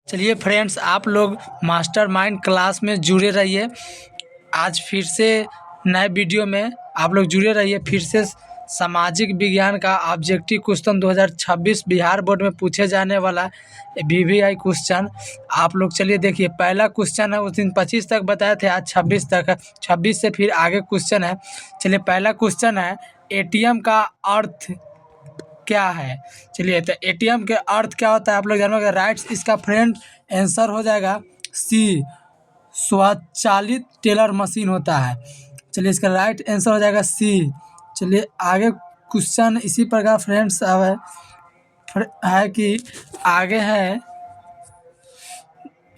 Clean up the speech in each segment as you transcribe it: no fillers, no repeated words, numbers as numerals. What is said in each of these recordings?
चलिए फ्रेंड्स, आप लोग मास्टरमाइंड क्लास में जुड़े रहिए। आज फिर से नए वीडियो में आप लोग जुड़े रहिए। फिर से सामाजिक विज्ञान का ऑब्जेक्टिव क्वेश्चन 2026 बिहार बोर्ड में पूछे जाने वाला वीवीआई क्वेश्चन आप लोग चलिए देखिए। पहला क्वेश्चन है, उस दिन 25 तक बताए थे, आज 26 तक है। 26 से फिर आगे क्वेश्चन है। चलिए पहला क्वेश्चन है, एटीएम का अर्थ क्या है। चलिए तो एटीएम के अर्थ क्या होता है आप लोग जानोगे। राइट्स इसका फ्रेंड आंसर हो जाएगा सी, स्वचालित टेलर मशीन होता है। चलिए इसका राइट आंसर हो जाएगा सी। चलिए आगे क्वेश्चन इसी प्रकार फ्रेंड्स अब है कि आगे है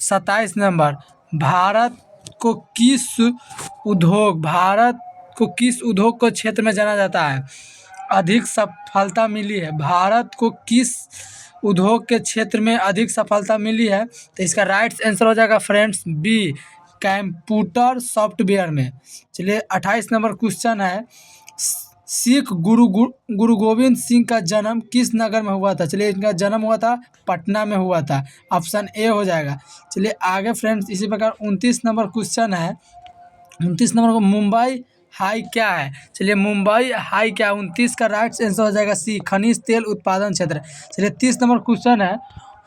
27 नंबर। भारत को किस उद्योग को क्षेत्र में जाना जाता है, अधिक सफलता मिली है। भारत को किस उद्योग के क्षेत्र में अधिक सफलता मिली है, तो इसका राइट आंसर हो जाएगा फ्रेंड्स बी, कंप्यूटर सॉफ्टवेयर में। चलिए 28 नंबर क्वेश्चन है, सिख गुरु गोविंद सिंह का जन्म किस नगर में हुआ था। चलिए इनका जन्म हुआ था पटना में हुआ था, ऑप्शन ए हो जाएगा। चलिए आगे फ्रेंड्स इसी प्रकार 29 नंबर क्वेश्चन है। 29 नंबर को मुंबई हाई क्या है। चलिए मुंबई हाई क्या, 29 का राइट आंसर हो जाएगा सी, खनिज तेल उत्पादन क्षेत्र। चलिए 30 नंबर क्वेश्चन है,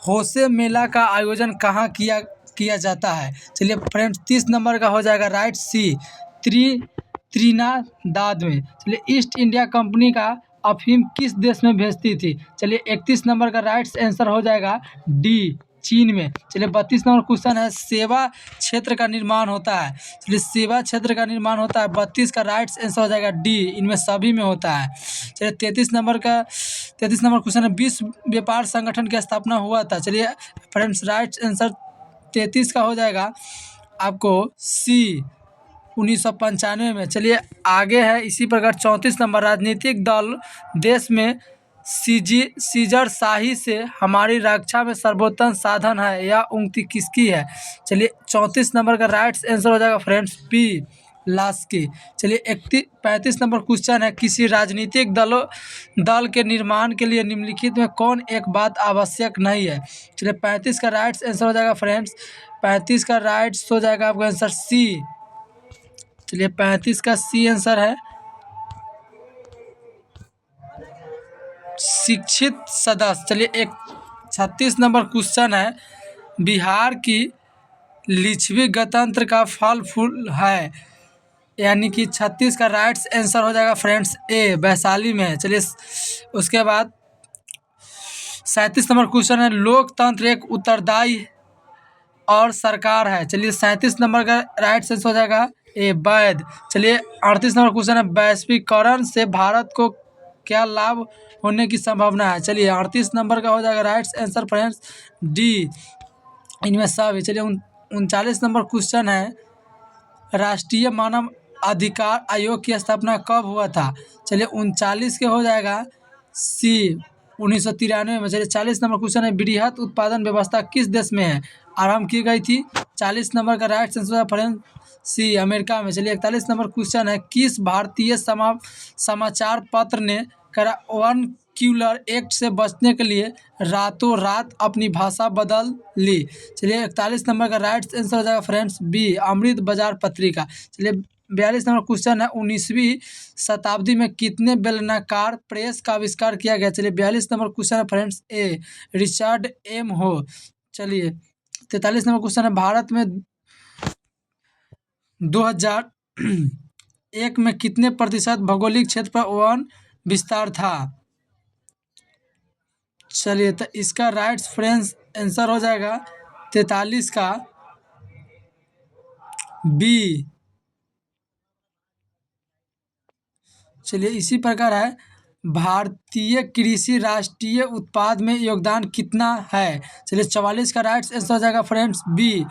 होसे मेला का आयोजन कहाँ किया जाता है। चलिए फ्रेंड्स 30 नंबर का हो जाएगा राइट सी, त्रिनादाद में। चलिए ईस्ट इंडिया कंपनी का अफीम किस देश में भेजती थी। चलिए 31 नंबर का राइट आंसर हो जाएगा डी, चीन में। चलिए 32 नंबर क्वेश्चन है, सेवा क्षेत्र का निर्माण होता है। चलिए सेवा क्षेत्र का निर्माण होता है, 32 का राइट आंसर हो जाएगा डी, इनमें सभी में होता है। चलिए 33 नंबर क्वेश्चन है, विश्व व्यापार संगठन की स्थापना हुआ था। चलिए फ्रेंड्स राइट आंसर 33 का हो जाएगा आपको सी, 1995 में। चलिए आगे है इसी प्रकार 34 नंबर, राजनीतिक दल देश में सीजरशाही से हमारी रक्षा में सर्वोत्तम साधन है, यह उक्ति किसकी है। चलिए 34 नंबर का राइट आंसर हो जाएगा फ्रेंड्स पी, लास्की। चलिए 35 नंबर क्वेश्चन है, किसी राजनीतिक दल के निर्माण के लिए निम्नलिखित में कौन एक बात आवश्यक नहीं है। चलिए 35 का राइट आंसर हो जाएगा फ्रेंड्स, 35 का राइट हो जाएगा आपका आंसर सी। चलिए 35 का सी आंसर है शिक्षित सदस्य। चलिए 36 नंबर क्वेश्चन है, बिहार की लिच्छवी गणतंत्र का फल फूल है, यानी कि 36 का राइट आंसर हो जाएगा फ्रेंड्स ए, वैशाली में। चलिए उसके बाद 37 नंबर क्वेश्चन है, लोकतंत्र एक उत्तरदायी और सरकार है। चलिए 37 नंबर का राइट आंसर हो जाएगा ए, वैध। चलिए 38 नंबर क्वेश्चन है, वैश्वीकरण से भारत को क्या लाभ होने की संभावना है। चलिए 38 नंबर का हो जाएगा राइट आंसर फ्रेंड्स डी, इनमें सब है। चलिए 39 नंबर क्वेश्चन है, राष्ट्रीय मानव अधिकार आयोग की स्थापना कब हुआ था। चलिए 39 के हो जाएगा सी, 1993 में। चलिए 40 नंबर क्वेश्चन है, वृहत उत्पादन व्यवस्था किस देश में है, आरंभ की गई थी। 40 नंबर का राइट आंसर फ्रेंड्स सी, अमेरिका में। चलिए 41 नंबर क्वेश्चन है, किस भारतीय समाचार पत्र ने वर्नाक्यूलर एक्ट से बचने के लिए रातों रात अपनी भाषा बदल ली। चलिए 41 नंबर का राइट आंसर हो जाएगा फ्रेंड्स बी, अमृत बाजार पत्रिका। चलिए 42 नंबर क्वेश्चन है, 19वीं शताब्दी में कितने बेलनाकार प्रेस का आविष्कार किया गया। चलिए 42 नंबर क्वेश्चन है फ्रेंड्स ए, रिचर्ड एम हो। चलिए 43 नंबर क्वेश्चन है, भारत में 2001 में कितने प्रतिशत भौगोलिक क्षेत्र पर वन विस्तार था। चलिए तो इसका राइट फ्रेंड्स आंसर हो जाएगा 43 का बी। चलिए इसी प्रकार है, भारतीय कृषि राष्ट्रीय उत्पाद में योगदान कितना है। चलिए 44 का राइट आंसर हो जाएगा फ्रेंड्स बी,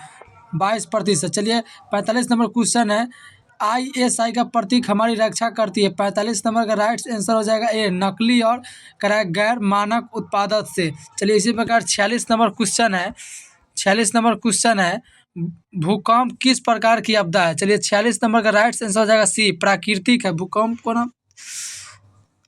22%। चलिए 45 नंबर क्वेश्चन है, ISI का प्रतीक हमारी रक्षा करती है। 45 नंबर का राइट आंसर हो जाएगा ए, नकली और गैर मानक उत्पादक से। चलिए इसी प्रकार 46 नंबर क्वेश्चन है, 46 नंबर क्वेश्चन है, भूकंप किस प्रकार की आपदा है। चलिए 46 नंबर का राइट आंसर हो जाएगा सी, प्राकृतिक है। भूकंप को ना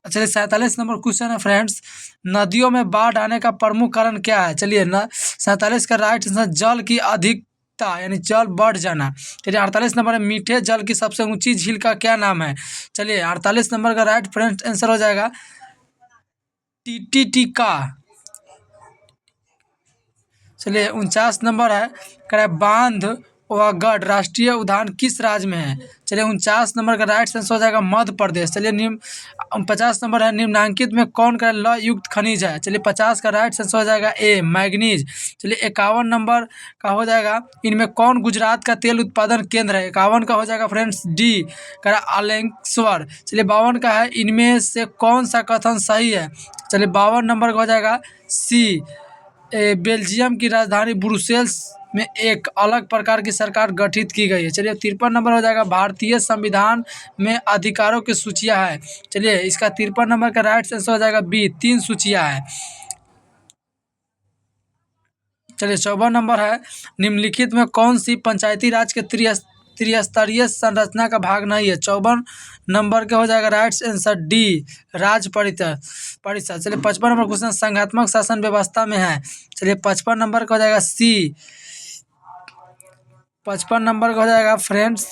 चलिए 47 नंबर क्वेश्चन है फ्रेंड्स, नदियों में बाढ़ आने का प्रमुख कारण क्या है? चलिए ना 47 का राइट आंसर जल की अधिकता यानी जल बढ़ जाना। चलिए 48 नंबर है, मीठे जल की सबसे ऊंची झील का क्या नाम है? चलिए 48 नंबर का राइट फ्रेंड्स आंसर हो जाएगा टीटीटिका। चलिए 49 नंबर है, कह रहा है बांध व गढ़ राष्ट्रीय उद्यान किस राज्य में है? चलिए 49 नंबर का राइट आंसर हो जाएगा मध्य प्रदेश। चलिए 50 नंबर है, निम्नांकित में कौन का लौह युक्त खनिज है? चलिए 50 का राइट आंसर हो जाएगा ए मैग्नीज। चलिए 51 नंबर का हो जाएगा, इनमें कौन गुजरात का तेल उत्पादन केंद्र है? 51 का हो जाएगा फ्रेंड्स डी कह रहा है आलेश्वर। चलिए 52 का है, इनमें से कौन सा कथन सही है? चलिए 52 नंबर का हो जाएगा सी बेल्जियम की राजधानी ब्रुसेल्स में एक अलग प्रकार की सरकार गठित की गई है। चलिए 53 नंबर हो जाएगा, भारतीय संविधान में अधिकारों की सूचियां है। चलिए इसका 53 नंबर का राइट आंसर हो जाएगा बी 3 सूचियां है। चलिए 54 नंबर है, निम्नलिखित में कौन सी पंचायती राज के त्रिस्तरीय संरचना का भाग नहीं है? 54 नंबर का हो जाएगा राइट आंसर डी राज्य परिषद। चलिए 55 नंबर क्वेश्चन संघात्मक शासन व्यवस्था में है। चलिए 55 नंबर का हो जाएगा सी। 55 नंबर का हो जाएगा फ्रेंड्स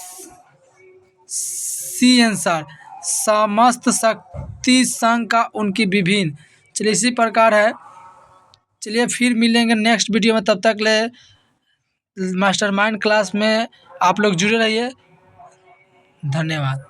सी आंसर समस्त शक्ति संघ का उनकी विभिन्न। चलिए इसी प्रकार है, चलिए फिर मिलेंगे नेक्स्ट वीडियो में, तब तक ले मास्टरमाइंड क्लास में आप लोग जुड़े रहिए। धन्यवाद।